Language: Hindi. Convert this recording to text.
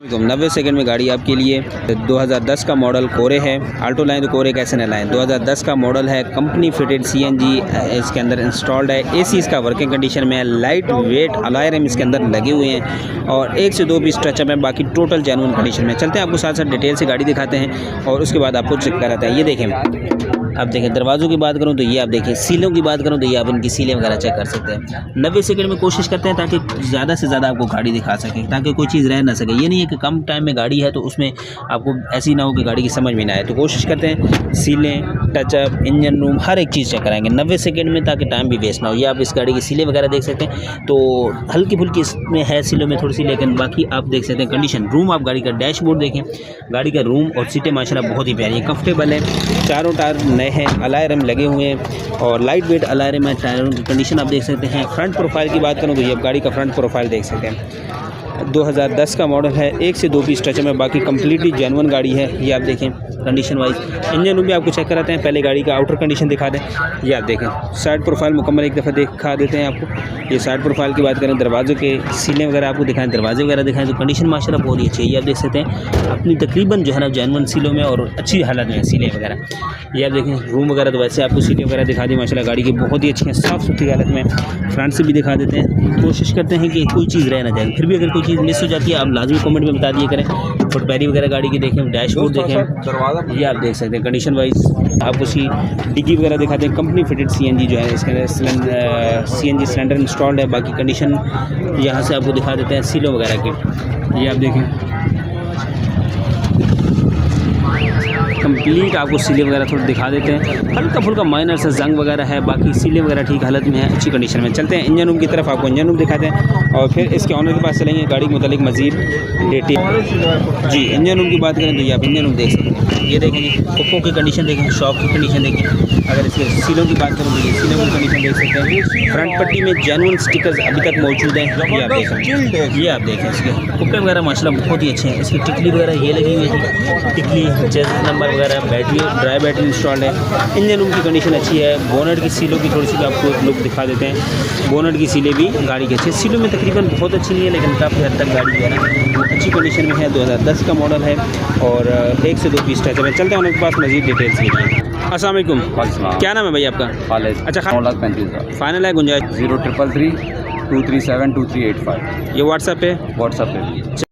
90 सेकंड में गाड़ी आपके लिए 2010 का मॉडल कोरे है। आल्टो लाइन तो कोरे कैसे न लाइन, 2010 का मॉडल है, कंपनी फिटेड सीएनजी इसके अंदर इंस्टॉल्ड है। एसी इसका वर्किंग कंडीशन में है, लाइट वेट अलॉय रिम इसके अंदर लगे हुए हैं और 1 से 2 पीस टचअप है, बाकी टोटल जेन्युइन कंडीशन में। चलते हैं आपको साथ साथ डिटेल से गाड़ी दिखाते हैं और उसके बाद आपको चेक कराते हैं। ये देखें, आप देखें दरवाज़ों की बात करूं तो ये आप देखें, सीलों की बात करूं तो ये आप इनकी सीलें वगैरह चेक कर सकते हैं। 90 सेकंड में कोशिश करते हैं ताकि ज़्यादा से ज़्यादा आपको गाड़ी दिखा सकें, ताकि कोई चीज़ रह ना सके। ये नहीं है कि कम टाइम में गाड़ी है तो उसमें आपको ऐसी ना हो कि गाड़ी की समझ में ना आए। तो कोशिश करते हैं सीलें, टचअप, इंजन रूम, हर एक चीज़ चेक कराएंगे 90 सेकंड में, ताकि टाइम भी वेस्ट ना हो। ये आप इस गाड़ी की सीलें वगैरह देख सकते हैं, तो हल्की फुल्की इसमें है सीलों में थोड़ी सी, लेकिन बाकी आप देख सकते हैं कंडीशन। रूम आप गाड़ी का डैशबोर्ड देखें, गाड़ी का रूम और सीटें माशाल्लाह बहुत ही प्यारी है, कंफर्टेबल है। चारों टायर नए हैं, अलॉय रिम लगे हुए हैं और लाइट वेट अलॉय रिम है। टायरों की कंडीशन आप देख सकते हैं। फ्रंट प्रोफाइल की बात करूं तो ये आप गाड़ी का फ्रंट प्रोफाइल देख सकते हैं। 2010 का मॉडल है, 1 से 2 पीस टच में, बाकी कंप्लीटली जेन्युइन गाड़ी है। ये आप देखें कंडीशन वाइज। इंजन रूम भी आपको चेक कराते हैं, पहले गाड़ी का आउटर कंडीशन दिखा दें। ये आप देखें साइड प्रोफाइल मुकम्मल एक दफ़ा दिखा देते हैं आपको। ये साइड प्रोफाइल की बात करें, दरवाज़ों के सीलें वगैरह आपको दिखाएं, दरवाजे वगैरह दिखाएं, तो कंडीशन माशाल्लाह बहुत ही अच्छी है। ये आप देख सकते हैं अपनी तकरीबन जो है ना जेन्युइन सीलों में और अच्छी हालत में सीलें वगैरह। ये आप देखें रूम वगैरह, तो वैसे आपको सीटें वगैरह दिखा दी माशाल्लाह गाड़ी की बहुत ही अच्छी हैं, साफ़ सुथरी हालत में। फ्रंट से भी दिखा देते हैं, कोशिश करते हैं कि कोई चीज़ रह ना जाए। फिर भी अगर कोई चीज़ मिस हो जाती है आप लाजमी कमेंट में बता दिया करें। फुटपैरी वगैरह गाड़ी की देखें, डैशबोर्ड देखें, ये आप देख सकते हैं कंडीशन वाइज। आपको सी डिग्गी वगैरह दिखाते हैं, कंपनी फिटेड सीएनजी जो है, इसके अंदर सीएनजी सिलेंडर इंस्टॉल्ड है। बाकी कंडीशन यहाँ से आपको दिखा देते हैं सीलों वगैरह की। ये आप देखें कंप्लीट आपको सीलें वगैरह थोड़ा दिखा देते हैं, हल्का फुल्का माइनर से जंग वगैरह है, बाकी सीलें वगैरह ठीक हालत में है, अच्छी कंडीशन में। चलते हैं इंजन रूम की तरफ, आपको इंजन रूम दिखाते हैं और फिर इसके ऑनर के पास चलेंगे, गाड़ी के मुतालिक मज़ीद डिटेल। जी इंजन रूम की बात करें तो ये आप इंजन रूम देख सकते हैं। ये देखें जी, हुक्कों की कंडीशन देखें, शॉप की कंडीशन देखें। अगर इसके सीलों की बात करूँ तो ये सीलों की कंडीशन देख सकते हैं। फ्रंट पट्टी में जेन्युइन स्टिकर्स अभी तक मौजूद हैं, ये आप देखें। ये आप देखें इसके हुक्के वगैरह माशाल्लाह बहुत ही अच्छे हैं। इसकी टिकली वगैरह ये लगी हुई है, टिकली चेस्ट नंबर वगैरह, बैटरी ड्राई बैटरी इंस्टॉल्ड है। इंजन रूम की कंडीशन अच्छी है। बोनट की सीलों की थोड़ी सी आपको एक लुक दिखा देते हैं। बोनट की सीलें भी गाड़ी की अच्छी, सीलों में तकरीबन बहुत अच्छी नहीं है, लेकिन काफ़ी हद तक गाड़ी जो है ना अच्छी कंडीशन में है। 2010 का मॉडल है और 1 से 2 पीस टच है। चलते हैं उनके पास मज़ीद डिटेल्स लीजिए। अस्सलाम वालेकुम, क्या नाम है भाई आपका? खालिद। अच्छा, 9,35,000। फाइनल है गुंजाइश? 0333 237 2385। ये व्हाट्सएप पे व्हाट्सएप पे।